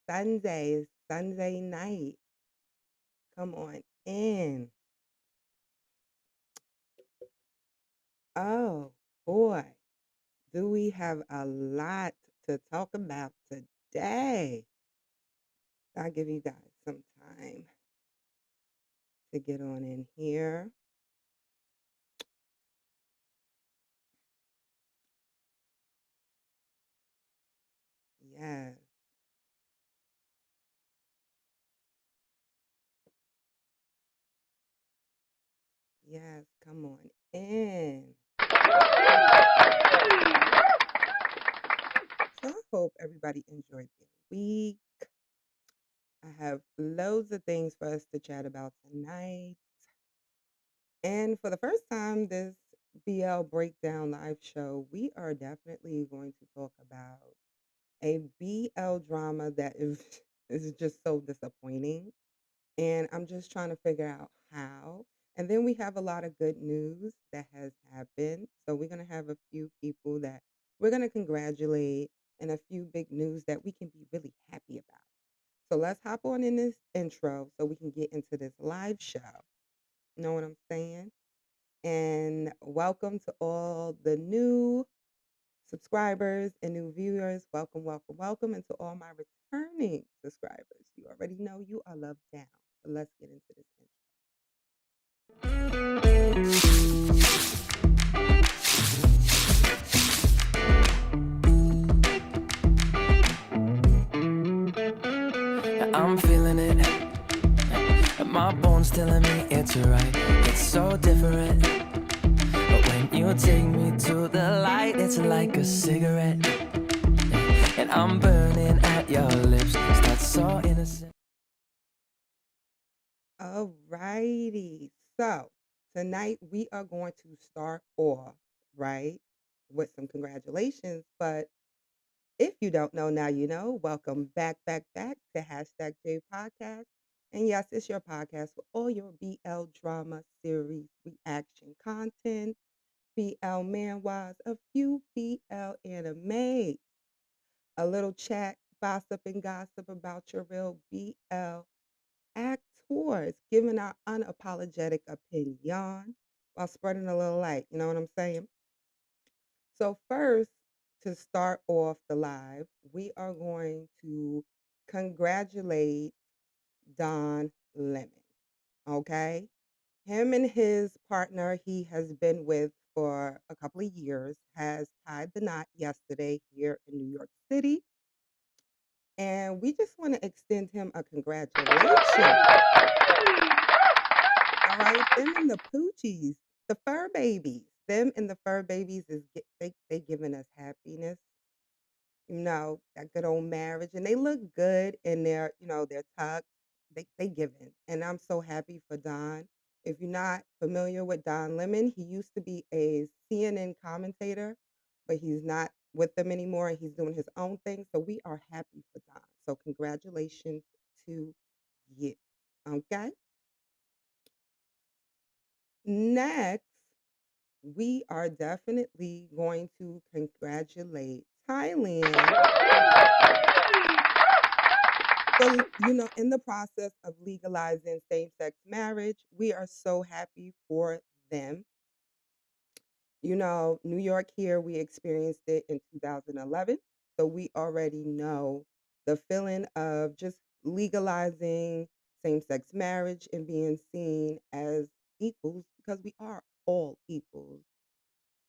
Sunday. It's Sunday night. Come on in. Oh boy, do we have a lot to talk about today? I'll give you guys some time to get on in here. Yes, yes, come on in. So I hope everybody enjoyed their week. I have loads of things for us to chat about tonight. And for the first time this BL Breakdown live show, we are definitely going to talk about a BL drama that is is just so disappointing. And I'm just trying to figure out how. And then we have a lot of good news that has happened. So we're going to have a few people that we're going to congratulate and a few big news that we can be really happy about. So let's hop on in this intro so we can get into this live show. You know what I'm saying? And welcome to all the new subscribers and new viewers. Welcome, welcome, welcome. And to all my returning subscribers. You already know you are loved down. So let's get into this intro. I'm feeling it. My bones telling me it's right. It's so different. But when you take me to the light, it's like a cigarette. And I'm burning at your lips. Start so innocent. All righty. So tonight we are going to start off, right, with some congratulations. But if you don't know, now you know. Welcome back, back, back to Hashtag J Podcast. And yes, it's your podcast for all your BL drama series reaction content, BL manhwas, a few BL anime, a little chat, gossip, and gossip about your real BL actors, giving our unapologetic opinion while spreading a little light. You know what I'm saying? So, first, to start off the live, we are going to congratulate Don Lemon. Okay. Him and his partner he has been with for a couple of years has tied the knot yesterday here in New York City. And we just want to extend him a congratulations. All right, them and the poochies, the fur babies, them and the fur babies they giving us happiness. You know that good old marriage, and they look good in their their tux. They giving, and I'm so happy for Don. If you're not familiar with Don Lemon, he used to be a CNN commentator, but he's not with them anymore, and he's doing his own thing. So we are happy for Don. So congratulations to you. Okay. Next, we are definitely going to congratulate Thailand for, in the process of legalizing same sex marriage. We are so happy for them. New York here, we experienced it in 2011. So we already know the feeling of just legalizing same sex marriage and being seen as equals because we are all equals.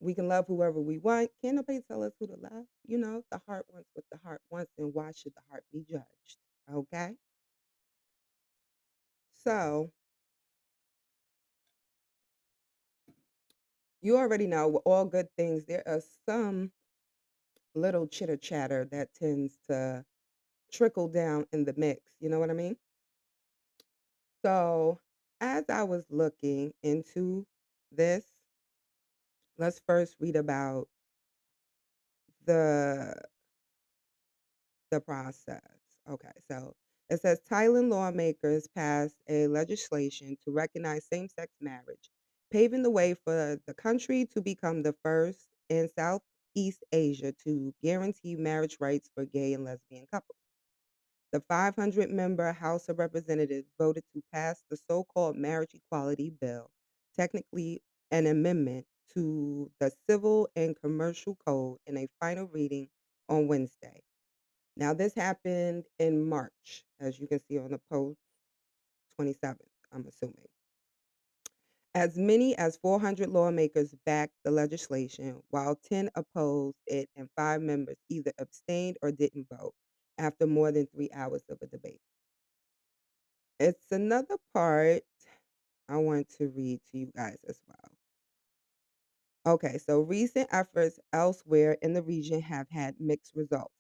We can love whoever we want. Can't nobody tell us who to love. The heart wants what the heart wants, and why should the heart be judged? Okay? So, you already know with all good things, there are some little chitter chatter that tends to trickle down in the mix. You know what I mean? So, as I was looking into this, let's first read about the the process. Okay, so it says Thailand lawmakers passed a legislation to recognize same-sex marriage, paving the way for the country to become the first in Southeast Asia to guarantee marriage rights for gay and lesbian couples. The 500-member House of Representatives voted to pass the so-called Marriage Equality Bill, technically an amendment to the Civil and Commercial Code, in a final reading on Wednesday. Now, this happened in March, as you can see on the post, 27th, I'm assuming. As many as 400 lawmakers backed the legislation, while 10 opposed it and 5 members either abstained or didn't vote after more than 3 hours of a debate. It's another part I want to read to you guys as well. Okay, so recent efforts elsewhere in the region have had mixed results.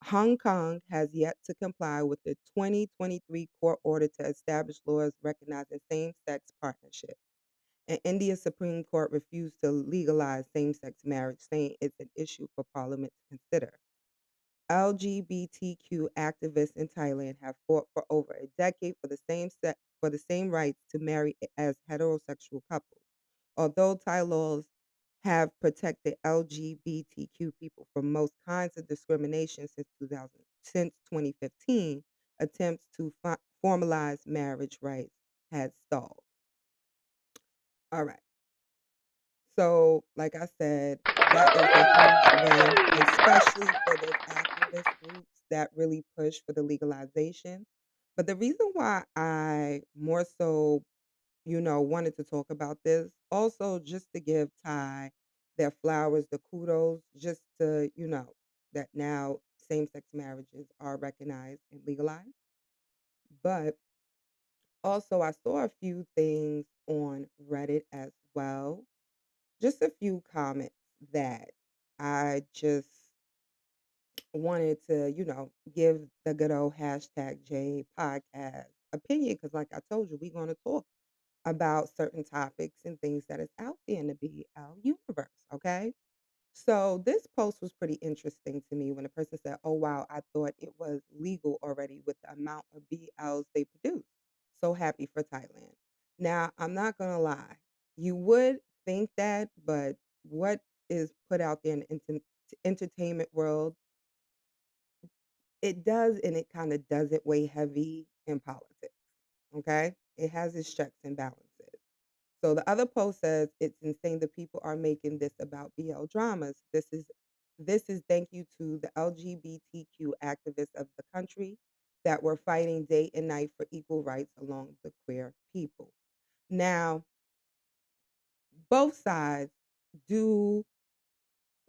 Hong Kong has yet to comply with the 2023 court order to establish laws recognizing same sex partnerships. And India's Supreme Court refused to legalize same sex marriage, saying it's an issue for Parliament to consider. LGBTQ activists in Thailand have fought for over a decade for the same rights to marry as heterosexual couples. Although Thai laws have protected LGBTQ people from most kinds of discrimination since 2015, attempts to formalize marriage rights had stalled. All right. So, like I said, that is a huge win, especially for those activist groups that really push for the legalization. But the reason why I more so, wanted to talk about this, also just to give Thai their flowers, the kudos, just to, that now same sex marriages are recognized and legalized. But also, I saw a few things on Reddit as well, just a few comments that I just wanted to, give the good old hashtag J podcast opinion. Because, like I told you, we're going to talk about certain topics and things that is out there in the BL universe. Okay. So this post was pretty interesting to me when a person said, "Oh wow, I thought it was legal already with the amount of BLs they produce. So happy for Thailand." Now, I'm not gonna lie, you would think that, but what is put out there in the entertainment world, it does and it kind of doesn't weigh heavy in politics. Okay, it has its checks and balances. So the other post says it's insane that people are making this about BL dramas. This is thank you to the LGBTQ activists of the country that were fighting day and night for equal rights along the queer people. Now, both sides do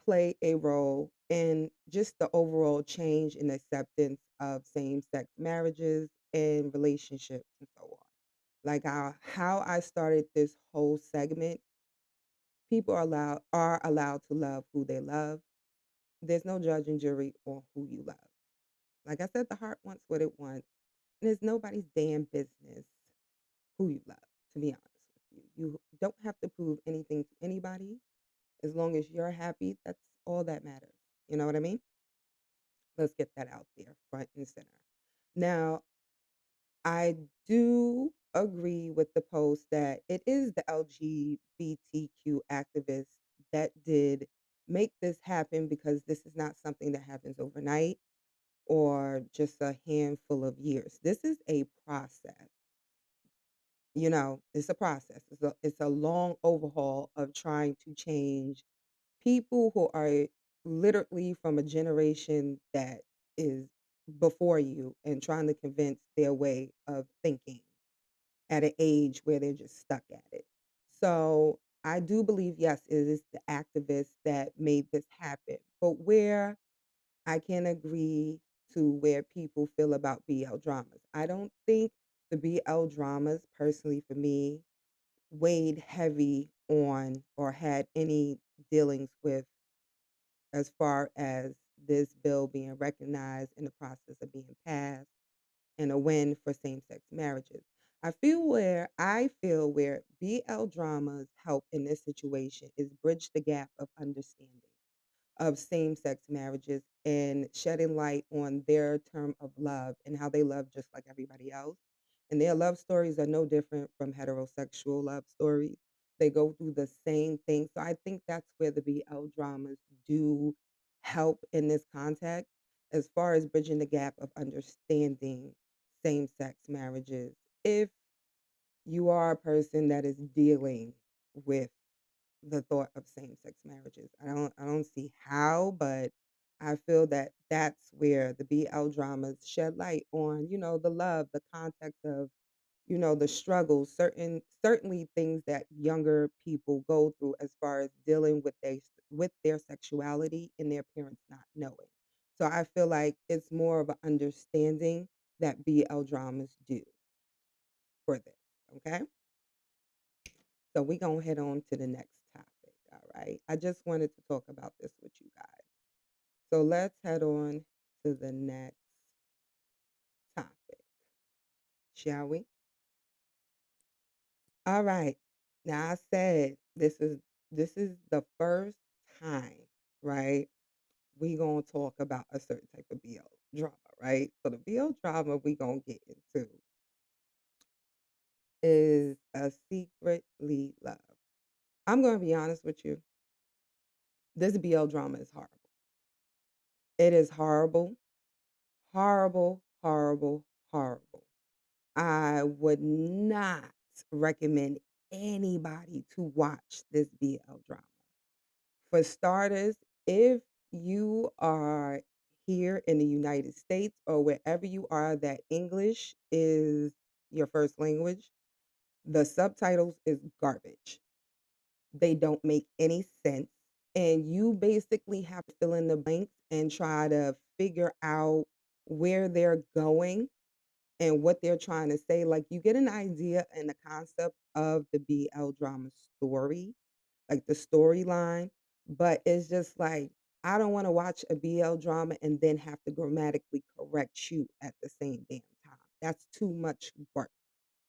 play a role in just the overall change and acceptance of same-sex marriages and relationships and so on. Like how I started this whole segment, people are allowed to love who they love. There's no judge and jury on who you love. Like I said, the heart wants what it wants, and it's nobody's damn business who you love. To be honest with you, you don't have to prove anything to anybody. As long as you're happy, that's all that matters. You know what I mean? Let's get that out there, front and center. Now, I do agree with the post that it is the LGBTQ activists that did make this happen, because this is not something that happens overnight or just a handful of years. This is a process. It's a process. It's a long overhaul of trying to change people who are literally from a generation that is before you, and trying to convince their way of thinking at an age where they're just stuck at it. So I do believe, yes, it is the activists that made this happen. But where I can agree to where people feel about BL dramas, I don't think the BL dramas, personally for me, weighed heavy on or had any dealings with, as far as this bill being recognized in the process of being passed, and a win for same-sex marriages. I feel where BL dramas help in this situation is bridge the gap of understanding of same-sex marriages and shedding light on their term of love and how they love just like everybody else. And their love stories are no different from heterosexual love stories. They go through the same thing. So I think that's where the BL dramas do help in this context. as far as bridging the gap of understanding same-sex marriages, if you are a person that is dealing with the thought of same-sex marriages. I don't see how, but I feel that that's where the BL dramas shed light on, the love, the context of, the struggles, certainly things that younger people go through as far as dealing with their sexuality and their parents not knowing. So I feel like it's more of an understanding that BL dramas do for this. Okay. So we're going to head on to the next topic. All right. I just wanted to talk about this with you guys. So let's head on to the next topic, shall we? All right. Now I said this is the first time, right? We gonna talk about a certain type of BL drama, right? So the BL drama we gonna get into is a secretly love. I'm gonna be honest with you. This BL drama is horrible. It is horrible. Horrible, horrible, horrible. I would not recommend anybody to watch this BL drama. For starters, if you are here in the United States or wherever you are that English is your first language, the subtitles is garbage. They don't make any sense. And you basically have to fill in the blanks and try to figure out where they're going and what they're trying to say. Like you get an idea and the concept of the BL drama story, like the storyline, but it's just like I don't want to watch a BL drama and then have to grammatically correct you at the same damn time. That's too much work,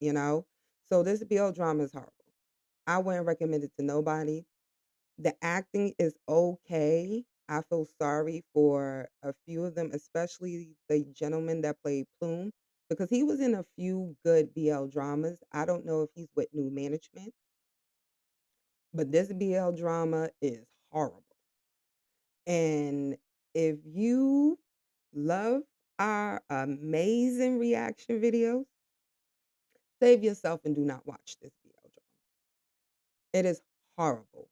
you know? So this BL drama is horrible. I wouldn't recommend it to nobody. The acting is okay. I feel sorry for a few of them, especially the gentleman that played Plume, because he was in a few good BL dramas. I don't know if he's with new management, but this BL drama is horrible. And if you love our amazing reaction videos, save yourself and do not watch this BL drama. It is horrible.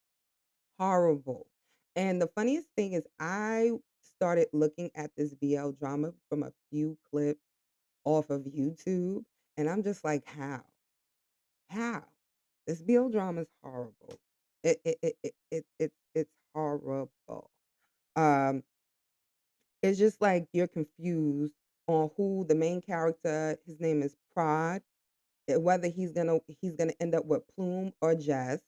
Horrible. And the funniest thing is I started looking at this BL drama from a few clips off of YouTube, and I'm just like, how? How? This BL drama is horrible. It's horrible. Um, it's just like you're confused on who the main character, his name is Prod, whether he's gonna end up with Plume or Jess.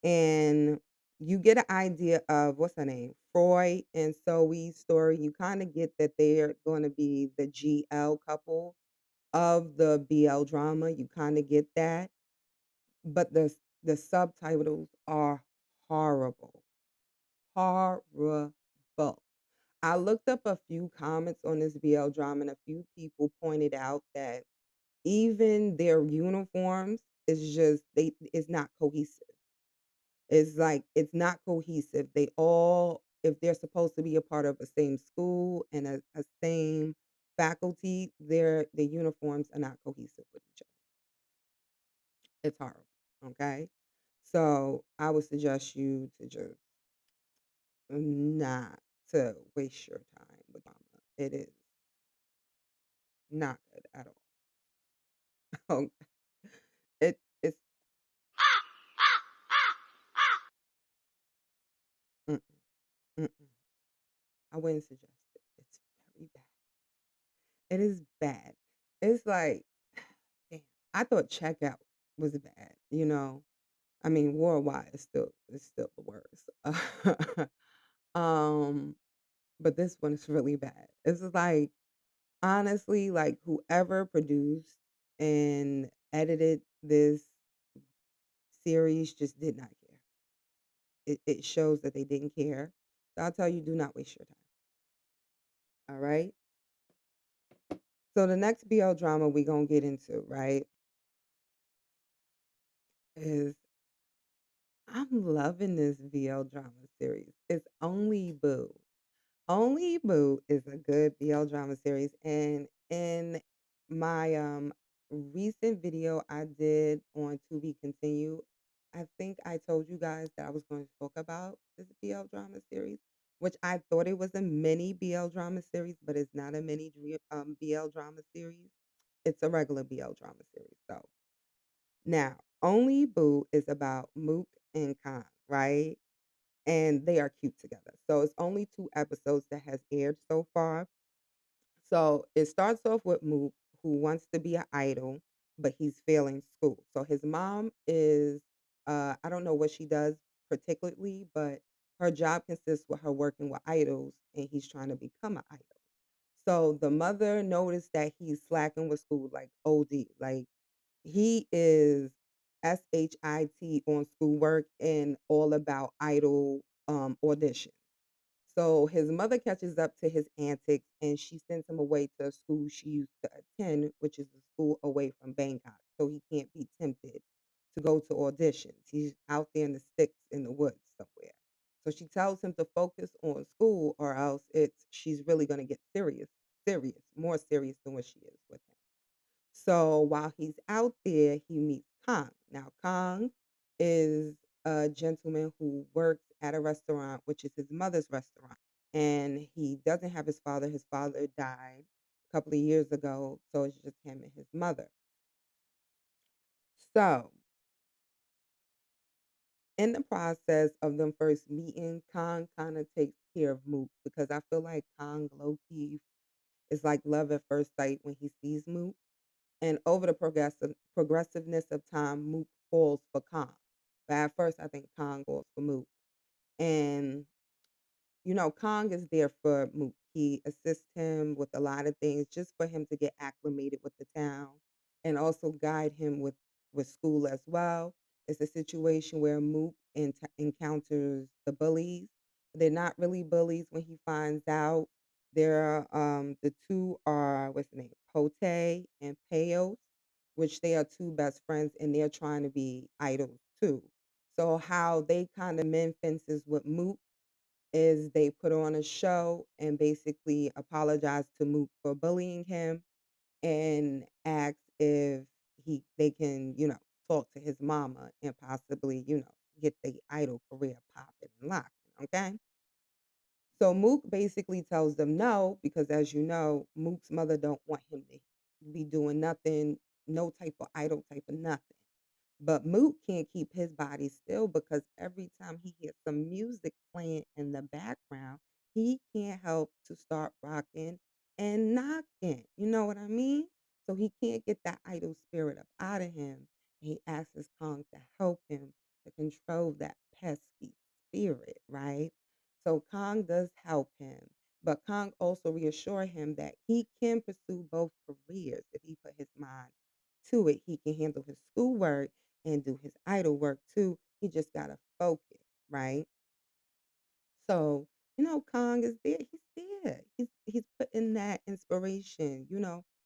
And you get an idea of what's her name, Freud and Zoe's story. You kind of get that they're going to be the GL couple of the BL drama. You kind of get that, but the subtitles are horrible, horrible. I looked up a few comments on this BL drama, and a few people pointed out that even their uniforms is just they it's not cohesive. It's like it's not cohesive. They all, if they're supposed to be a part of the same school and a same faculty, the uniforms are not cohesive with each other. It's horrible. Okay. So I would suggest you to just not to waste your time with drama. It is not good at all. It's mm, mm, mm. I wouldn't suggest it. It's very bad. It is bad. It's like, damn, I thought checkout was bad, you know. I mean, worldwide is still the worst. um, but this one is really bad. It's like honestly, like whoever produced and edited this series just did not care. It shows that they didn't care. So I'll tell you, do not waste your time. All right. So the next BL drama we gonna get into, right, is I'm loving this BL drama series. It's only Boo. Only Boo is a good BL drama series, and in my, recent video I did on To Be Continued, I think I told you guys that I was going to talk about this BL drama series, which I thought it was a mini BL drama series, but it's not a BL drama series. It's a regular BL drama series, so now, Only Boo is about Mook and Khan, right? And they are cute together. So it's only 2 episodes that has aired so far. So it starts off with Mook, who wants to be an idol, but he's failing school. So his mom is, I don't know what she does particularly, but her job consists with her working with idols, and he's trying to become an idol. So the mother noticed that he's slacking with school, like OD, like he is SHIT on schoolwork and all about idol audition. So his mother catches up to his antics and she sends him away to a school she used to attend, which is a school away from Bangkok. So he can't be tempted to go to auditions. He's out there in the sticks in the woods somewhere. So she tells him to focus on school or else she's really gonna get serious, more serious than what she is with him. So while he's out there, he meets Kang. Now, Kang is a gentleman who works at a restaurant, which is his mother's restaurant. And he doesn't have his father. His father died a couple of years ago. So it's just him and his mother. So, in the process of them first meeting, Kang kind of takes care of Mook because I feel like Kang low key is like love at first sight when he sees Mook. And over the progressiveness of time, Mook falls for Kang. But at first, I think Kang falls for Mook. And Kang is there for Mook. He assists him with a lot of things just for him to get acclimated with the town and also guide him with school as well. It's a situation where Mook encounters the bullies. They're not really bullies when he finds out. The two are what's the name? Pote and Peos, which they are two best friends and they're trying to be idols too. So how they kind of mend fences with Mook is they put on a show and basically apologize to Mook for bullying him and ask if they can, talk to his mama and possibly, get the idol career popping and locking. Okay. So Mook basically tells them no because as you know, Mook's mother don't want him to be doing nothing, no type of idol type of nothing. But Mook can't keep his body still because every time he hears some music playing in the background, he can't help to start rocking and knocking. You know what I mean? So he can't get that idol spirit up out of him. He asks Kong to help him to control that pesky spirit, right? So Kong does help him. But Kong also reassure him that he can pursue both careers if he put his mind to it. He can handle his schoolwork and do his idol work too. He just gotta focus, right? So, Kong is there. He's there. He's putting that inspiration,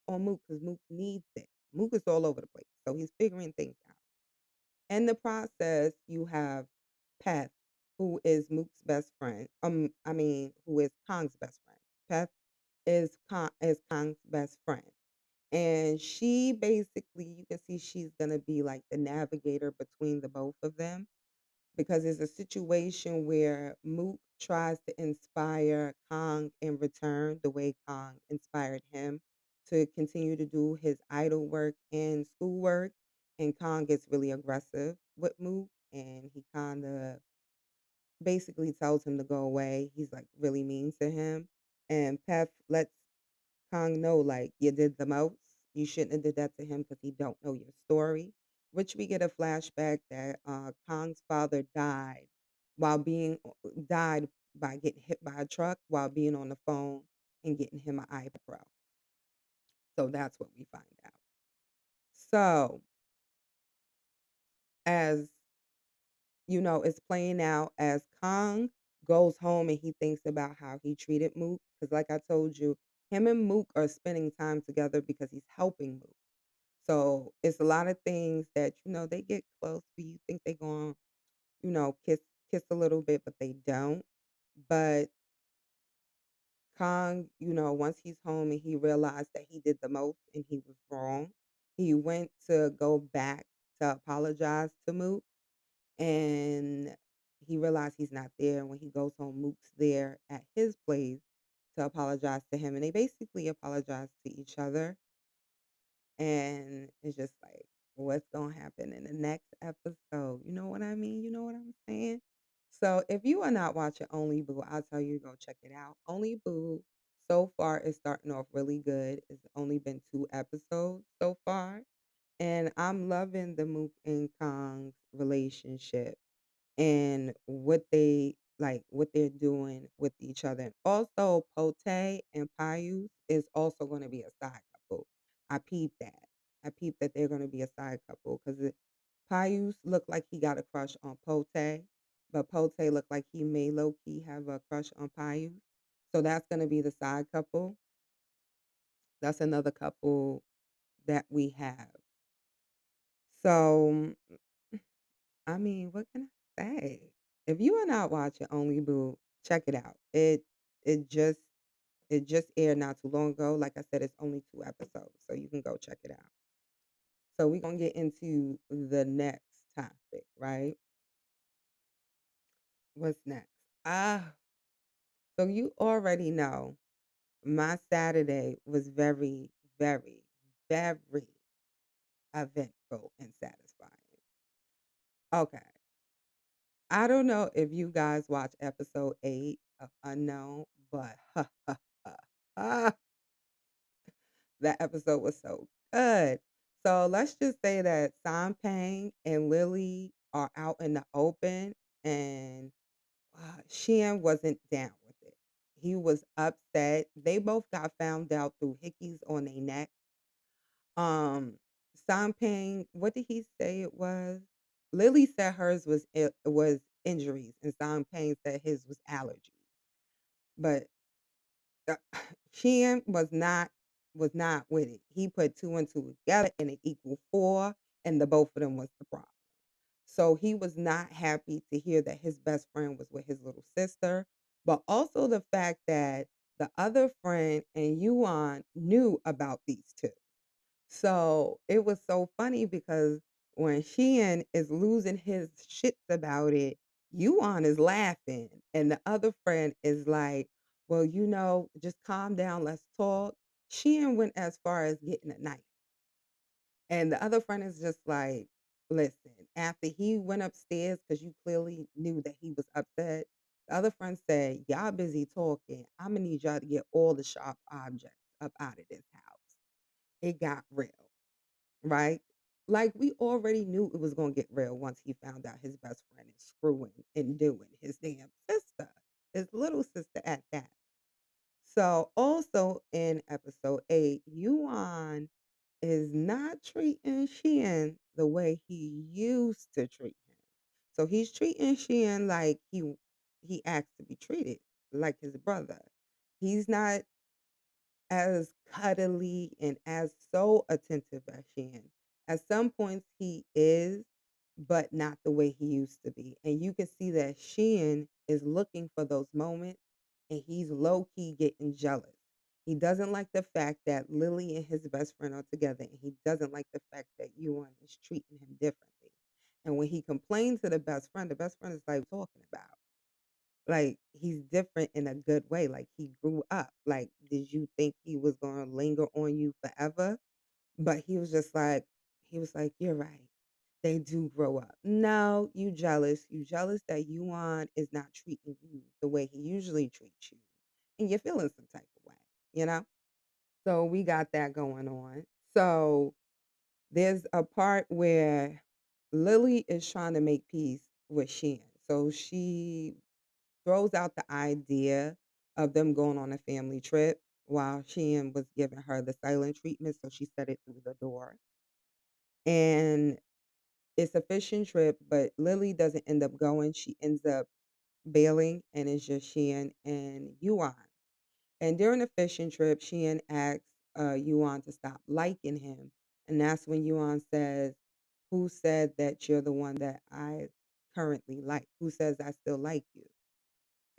on Mook because Mook needs it. Mook is all over the place. So he's figuring things out. In the process, you have Peth, who is Mook's best friend. Who is Kong's best friend. Peth is Kong's best friend. And she basically, you can see she's going to be like the navigator between the both of them because there's a situation where Mook tries to inspire Kong in return, the way Kong inspired him to continue to do his idol work and schoolwork. And Kong gets really aggressive with Mook and he kind of basically tells him to go away. He's like really mean to him. And Pep lets Kang know, like, you did the most. You shouldn't have did that to him because he don't know your story. Which we get a flashback that Kang's father died by getting hit by a truck while being on the phone and getting him an eyebrow. So that's what we find out. So as it's playing out as Kang goes home and he thinks about how he treated Mook. Because like I told you, him and Mook are spending time together because he's helping Mook. So it's a lot of things that, they get close, but you think they're going, kiss a little bit, but they don't. But Kang, once he's home and he realized that he did the most and he was wrong, he went to go back to apologize to Mook, and he realized he's not there. And when he goes home, Mook's there at his place to apologize to him, and they basically apologize to each other. And it's just like, what's gonna happen in the next episode? You know what I mean? You know what I'm saying? So if you are not watching Only Boo, I'll tell you to go check it out. Only Boo so far is starting off really good. It's only been 2 episodes so far. And I'm loving the Mook and Kong's relationship and what they're doing with each other. And also, Pote and Payus is also going to be a side couple. I peeped that. I peeped that they're going to be a side couple because Payus looked like he got a crush on Pote, but Pote looked like he may low key have a crush on Payus. So that's going to be the side couple. That's another couple that we have. So I mean, what can I say? If you are not watching Only Boo, check it out. It just it just aired not too long ago. Like I said, it's only 2 episodes, so you can go check it out. So we're gonna get into the next topic, right? What's next? So you already know my Saturday was very, very, very eventful and satisfying. Okay. I don't know if you guys watch episode 8 of Unknown, but that episode was so good. So let's just say that Pang and Lily are out in the open, and Qian wasn't down with it. He was upset. They both got found out through hickeys on their neck. Um, Pang, what did he say it was? Lily said hers was injuries, and Pang said his was allergies. But uh, Sheehan was not with it. He put two and two together and it equaled four, and the both of them was the problem. So he was not happy to hear that his best friend was with his little sister, but also the fact that the other friend and Yuan knew about these two. So it was so funny because when Sheehan is losing his shits about it, Yuan is laughing. And the other friend is like, well, just calm down, let's talk. Sheehan went as far as getting a knife. And the other friend is just like, listen, after he went upstairs, because you clearly knew that he was upset, the other friend said, y'all busy talking. I'm going to need y'all to get all the sharp objects up out of this house. It got real, right? Like we already knew it was gonna get real once he found out his best friend is screwing and doing his damn sister, his little sister at that. So also in episode 8, Yuan is not treating Xian the way he used to treat him. So he's treating Xian like he asked to be treated, like his brother. He's not as cuddly and as so attentive as Shan. At some points he is, but not the way he used to be. And you can see that Shan is looking for those moments and he's low key getting jealous. He doesn't like the fact that Lily and his best friend are together, and he doesn't like the fact that Yuan is treating him differently. And when he complains to the best friend is like, "What are you talking about?" Like, he's different in a good way, like, he grew up. Like, did you think he was gonna linger on you forever? But he was like, "You're right. They do grow up." No, you jealous. You jealous that Yuan is not treating you the way he usually treats you, and you're feeling some type of way, you know? So, we got that going on. So, there's a part where Lily is trying to make peace with Shan. So, she throws out the idea of them going on a family trip while Sheehan was giving her the silent treatment, so she said it through the door. And it's a fishing trip, but Lily doesn't end up going. She ends up bailing, and it's just Sheehan and Yuan. And during the fishing trip, Sheehan asks Yuan to stop liking him. And that's when Yuan says, who said that you're the one that I currently like? Who says I still like you?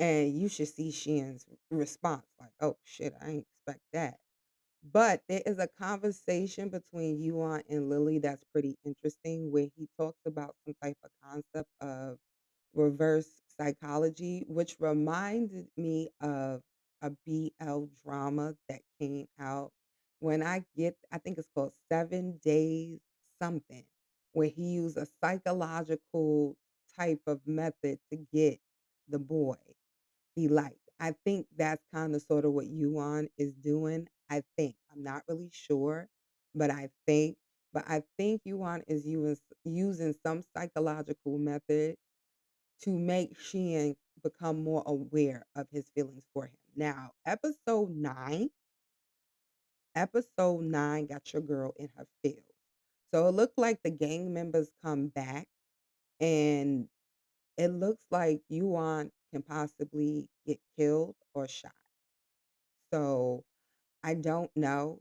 And you should see Shien's response, like, "Oh shit, I ain't expect that." But there is a conversation between Yuan and Lily that's pretty interesting where he talks about some type of concept of reverse psychology, which reminded me of a BL drama that came out I think it's called 7 Days something, where he used a psychological type of method to get the boy he liked. I think that's kind of sort of what Yuan is doing. I think. I'm not really sure, but I think Yuan is using some psychological method to make Sheehan become more aware of his feelings for him. Now, episode 9 got your girl in her feels. So it looked like the gang members come back and it looks like Yuan can possibly get killed or shot. So I don't know.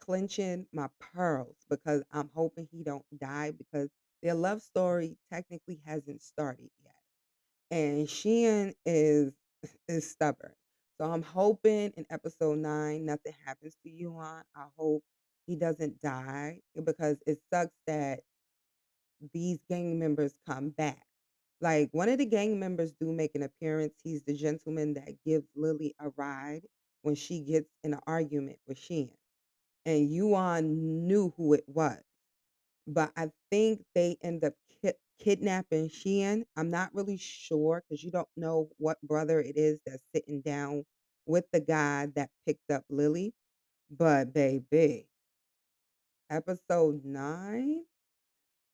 Clenching my pearls because I'm hoping he don't die because their love story technically hasn't started yet. And Sheehan is stubborn. So I'm hoping in episode 9 nothing happens to Yuan. I hope he doesn't die because it sucks that these gang members come back. Like one of the gang members do make an appearance. He's the gentleman that gives Lily a ride when she gets in an argument with Sheehan. And Yuan knew who it was. But I think they end up kidnapping Sheehan. I'm not really sure because you don't know what brother it is that's sitting down with the guy that picked up Lily. But baby, episode 9,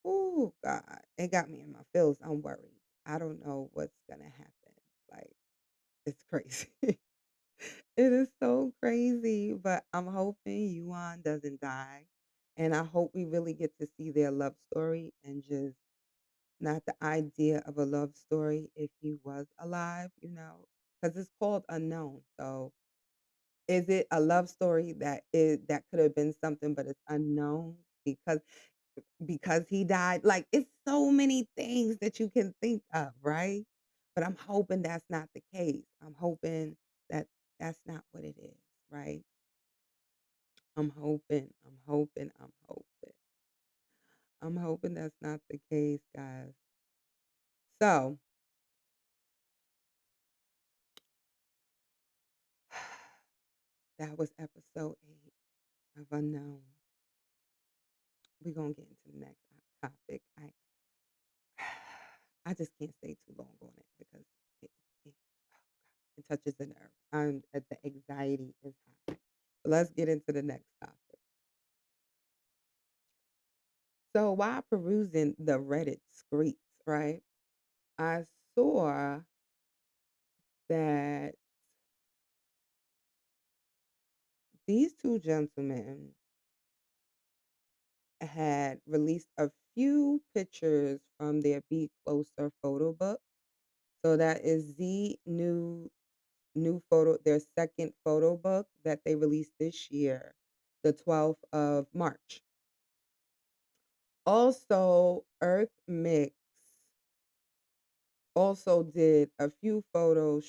oh God, it got me in my feels. I'm worried. I don't know what's gonna happen. Like it's crazy. It is so crazy, but I'm hoping Yuan doesn't die. And I hope we really get to see their love story and just not the idea of a love story if he was alive, because it's called Unknown. So is it a love story that could have been something, but it's unknown because he died? Like it's so many things that you can think of, right? But I'm hoping that's not the case. I'm hoping that that's not what it is, right? I'm hoping that's not the case, guys. So that was episode 8 of Unknown. We're gonna get into the next topic. I just can't stay too long on it because it, it, it touches the nerve. The anxiety is high. So let's get into the next topic. So while perusing the Reddit streets, right, I saw that these two gentlemen had released a few pictures from their Be Closer photo book. So that is the new photo, their second photo book that they released this year, the 12th of March. Also, EarthMix also did a few photos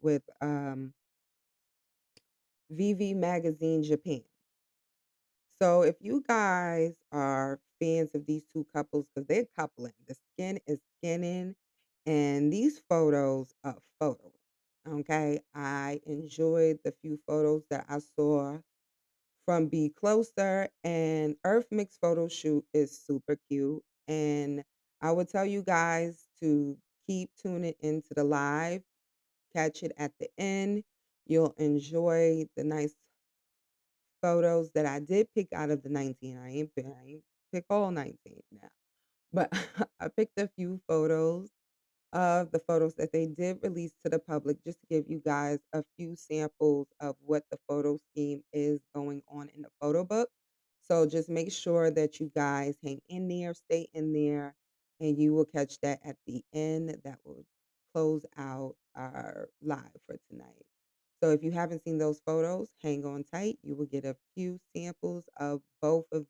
with VV Magazine Japan. So if you guys are fans of these two couples, because they're coupling, the skin is skinning, and these photos are photo. Okay, I enjoyed the few photos that I saw from Be Closer, and Earth Mix photo shoot is super cute. And I would tell you guys to keep tuning into the live, catch it at the end. You'll enjoy the nice photos that I did pick out of the 19. I ain't pick all 19 now, but I picked a few photos of the photos that they did release to the public just to give you guys a few samples of what the photo scheme is going on in the photo book. So just make sure that you guys hang in there, stay in there, and you will catch that at the end. That will close out our live for tonight. So if you haven't seen those photos, hang on tight. You will get a few samples of both of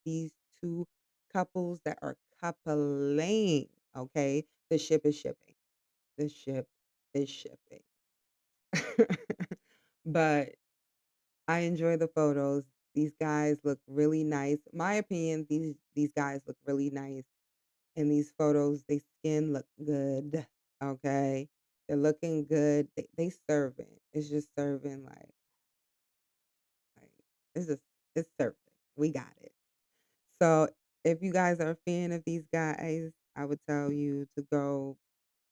these two couples that are coupling. Okay, the ship is shipping. the ship is shipping. But I enjoy the photos. These guys look really nice. My opinion, these guys look really nice in these photos. They skin look good. Okay. They're looking good. They serving. It's just serving like it's just it's serving. We got it. So if you guys are a fan of these guys, I would tell you to go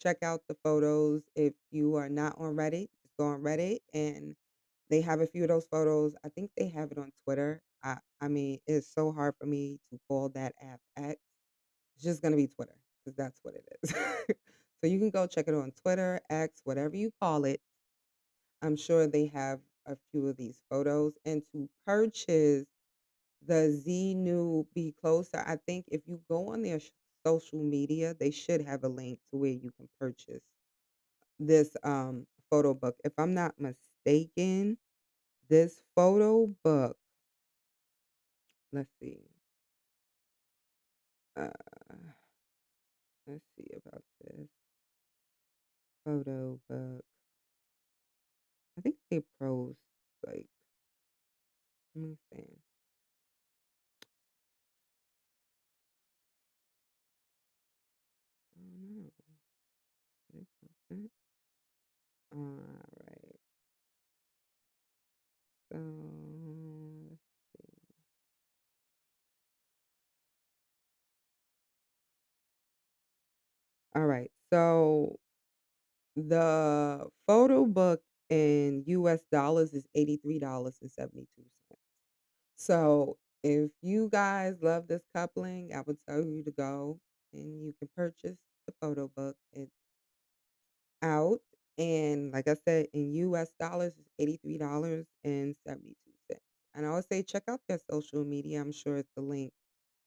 check out the photos. If you are not on Reddit, just go on Reddit and they have a few of those photos. I think they have it on Twitter. I mean, it's so hard for me to call that app X. It's just gonna be Twitter because that's what it is. So you can go check it on Twitter, X, whatever you call it. I'm sure they have a few of these photos. And to purchase the Z New Be Closer, I think if you go on their social media, they should have a link to where you can purchase this photo book. If I'm not mistaken, this photo book, let's see. Uh, let's see about this photo book. I think they post like let me see. I don't know. Did they post it? All right. So let's see. All right. So the photo book in US dollars is $83.72. So if you guys love this coupling, I would tell you to go and you can purchase the photo book. It's out. And like I said, in US dollars, it's $83.72. And I would say check out their social media. I'm sure it's the link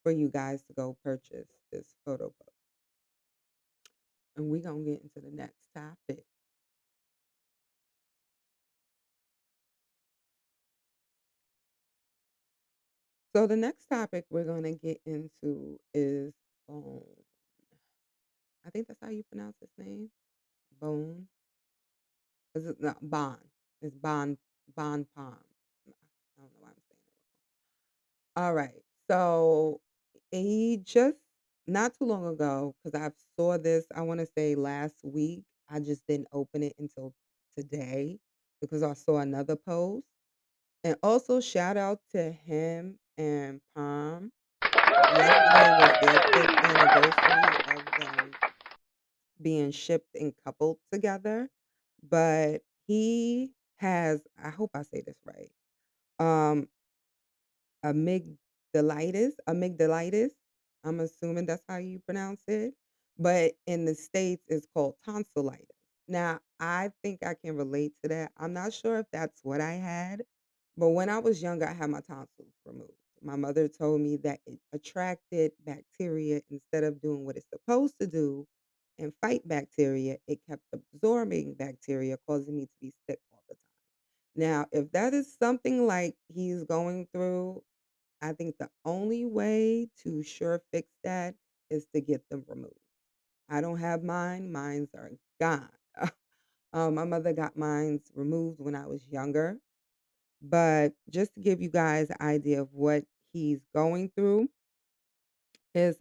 for you guys to go purchase this photo book. And we're going to get into the next topic. So the next topic we're going to get into is Boun. I think that's how you pronounce his name. Boun. Is it not Bon? It's Bon Palm. I don't know why I'm saying it. All right. So he just not too long ago, because I saw this, I want to say last week. I just didn't open it until today because I saw another post. And also shout out to him and Palm. Yesterday was their fifth anniversary of them being shipped and coupled together. But he has, I hope I say this right. Um, amygdalitis. I'm assuming that's how you pronounce it. But in the States, it's called tonsillitis. Now, I think I can relate to that. I'm not sure if that's what I had, but when I was younger, I had my tonsils removed. My mother told me that it attracted bacteria instead of doing what it's supposed to do and fight bacteria. It kept absorbing bacteria, causing me to be sick all the time. Now, if that is something like he's going through, I think the only way to sure fix that is to get them removed. I don't have mine. Mines are gone. My mother got mines removed when I was younger. But just to give you guys an idea of what he's going through is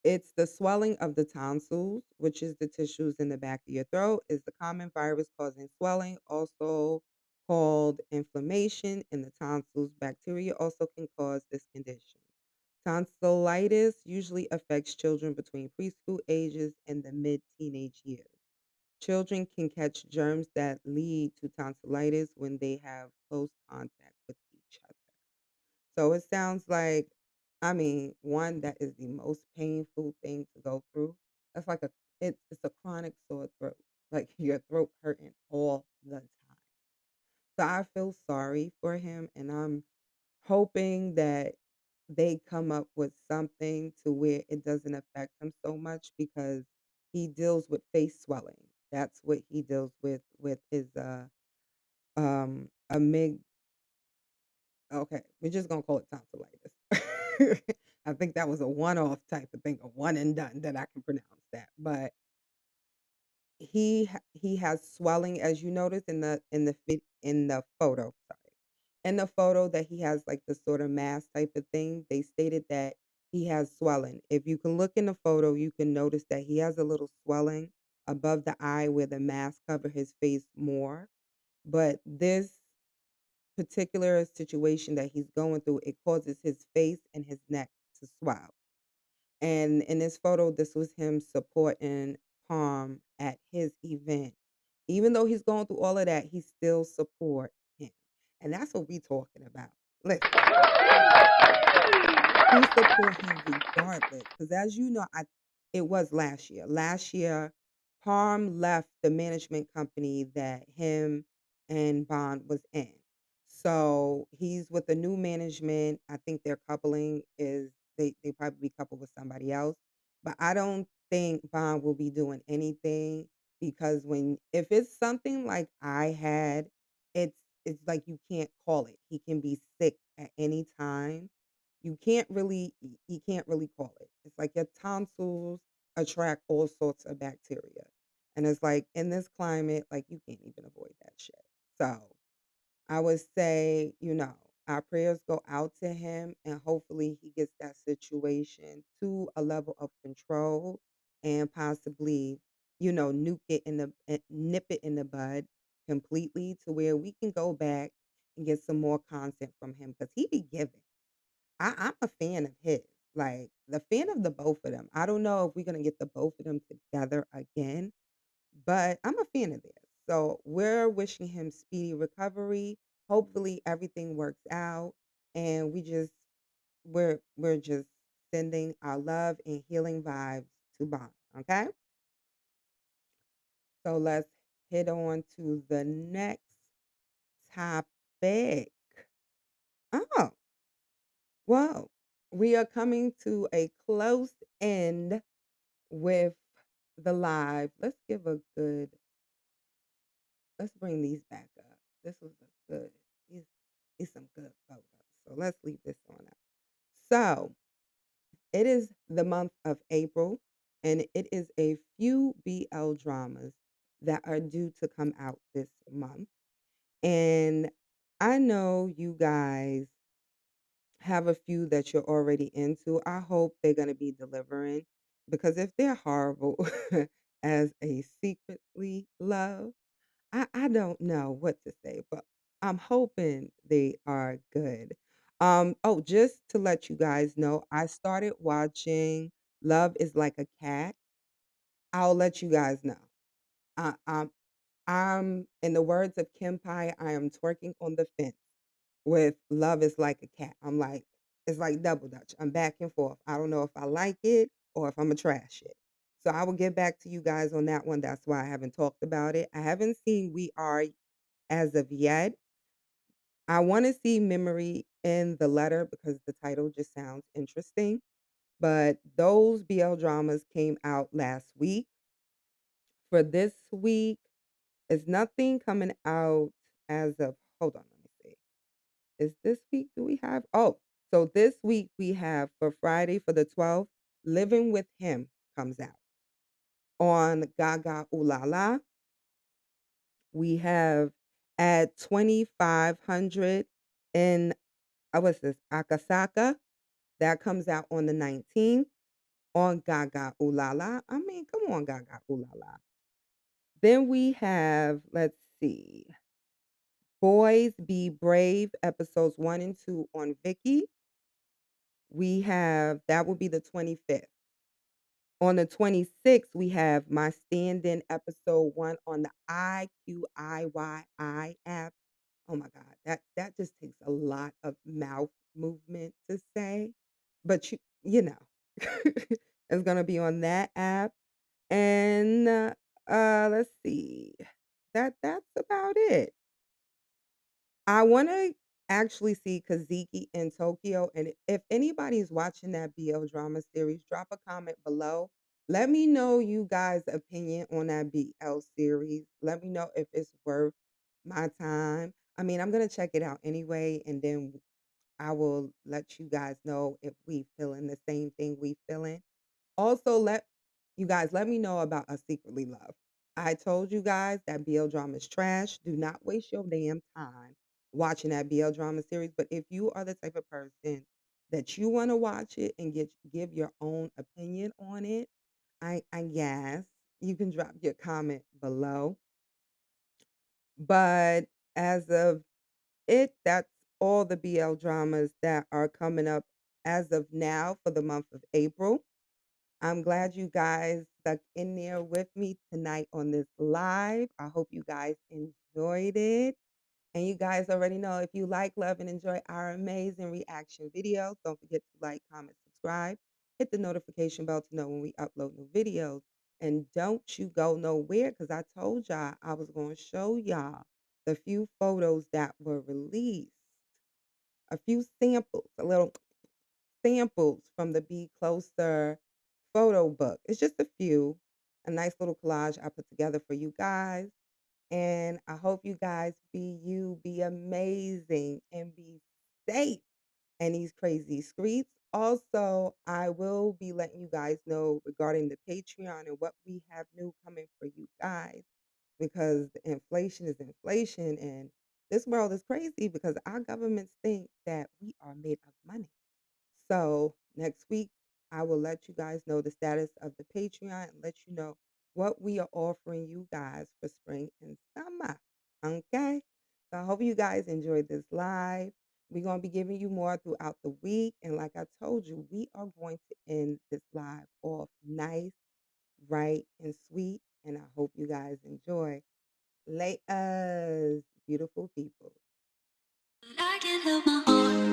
it's the swelling of the tonsils, which is the tissues in the back of your throat, is the common virus causing swelling, also called inflammation in the tonsils. Bacteria also can cause this condition. Tonsillitis usually affects children between preschool ages and the mid teenage years. Children can catch germs that lead to tonsillitis when they have close contact with each other. So it sounds like, I mean, one that is the most painful thing to go through. That's like it's a chronic sore throat, like your throat hurting all the time. So I feel sorry for him, and I'm hoping that they come up with something to where it doesn't affect him so much because he deals with face swelling. That's what he deals with his amig okay, we're just gonna call it tonsillitis. I think that was a one-off type of thing, a one and done that I can pronounce that. But he has swelling, as you notice in the photo, sorry. In the photo that he has, like, the sorta mask type of thing, they stated that he has swelling. If you can look in the photo, you can notice that he has a little swelling above the eye where the mask cover his face more, but this particular situation that he's going through, it causes his face and his neck to swell. And in this photo, this was him supporting Palm at his event. Even though he's going through all of that, he still support him. And that's what we talking about. Listen, he support him regardless. Because as you know, it was last year. Last year, Palm left the management company that him and Bond was in. So he's with the new management. I think their coupling is they probably couple with somebody else. But I don't think Bond will be doing anything because when if it's something like I had, it's like you can't call it. He can be sick at any time. You can't really call it. It's like your tonsils attract all sorts of bacteria. And it's like in this climate, like you can't even avoid that shit. So I would say, our prayers go out to him and hopefully he gets that situation to a level of control and possibly, nip it in the bud completely to where we can go back and get some more content from him because he be giving. I'm a fan of his, like, the fan of the both of them. I don't know if we're gonna get the both of them together again, but I'm a fan of theirs. So we're wishing him speedy recovery. Hopefully everything works out, and we're just sending our love and healing vibes to Boun. Okay, so let's hit on to the next topic. Oh, well, we are coming to a close end with the live. Let's bring these back up. This was a good, these, these some good photos. So let's leave this on out. So it is the month of April, and it is a few BL dramas that are due to come out this month. And I know you guys have a few that you're already into. I hope they're going to be delivering because if they're horrible as a secretly love, I don't know what to say, but I'm hoping they are good. Oh, just to let you guys know, I started watching Love is Like a Cat. I'll let you guys know. I, I'm, I'm, in the words of Kim Pie, I am twerking on the fence with Love is Like a Cat. I'm like, it's like double dutch. I'm back and forth. I don't know if I like it or if I'm a trash it. So I will get back to you guys on that one. That's why I haven't talked about it. I haven't seen We Are as of yet. I want to see Memory in the letter because the title just sounds interesting. But those BL dramas came out last week. For this week, is nothing coming out as of, hold on, let me see. Is this week, do we have? Oh, so this week we have for Friday for the 12th, Living with Him comes out. On Gaga Ooh La La, we have at 2500 in, what's this, Akasaka. That comes out on the 19th on Gaga Ooh La La. I mean, come on, Gaga Ooh La La. Then we have, let's see, Boys Be Brave, episodes 1 and 2 on Viki. We have that will be the 25th. On the 26th, we have My Stand-In episode 1 on the IQIYI app. Oh my god, that just takes a lot of mouth movement to say, but you know, it's gonna be on that app. And let's see, that's about it. I wanna actually see Kaziki in Tokyo, and if anybody's watching that BL drama series, drop a comment below. Let me know you guys' opinion on that BL series. Let me know if it's worth my time. I mean, I'm gonna check it out anyway, and then I will let you guys know if we feeling the same thing we feeling. Also, let me know about A Secretly Love. I told you guys that BL drama is trash. Do not waste your damn time watching that BL drama series. But if you are the type of person that you want to watch it and give your own opinion on it, I guess you can drop your comment below. But as of that's all the BL dramas that are coming up as of now for the month of April. I'm glad you guys stuck in there with me tonight on this live. I hope you guys enjoyed it. And you guys already know if you like, love, and enjoy our amazing reaction videos, don't forget to like, comment, subscribe, hit the notification bell to know when we upload new videos. And don't you go nowhere because I told y'all I was going to show y'all the few photos that were released, a few samples, a little samples from the Be Closer photo book. It's just a few, a nice little collage I put together for you guys. And I hope you guys be you, be amazing, and be safe in these crazy streets. Also, I will be letting you guys know regarding the Patreon and what we have new coming for you guys because the inflation is inflation and this world is crazy because our governments think that we are made of money. So next week, I will let you guys know the status of the Patreon and let you know what we are offering you guys for spring and summer. Okay? So I hope you guys enjoyed this live. We're going to be giving you more throughout the week. And like I told you, we are going to end this live off nice, right, and sweet. And I hope you guys enjoy. Lay us, beautiful people. I can't help my heart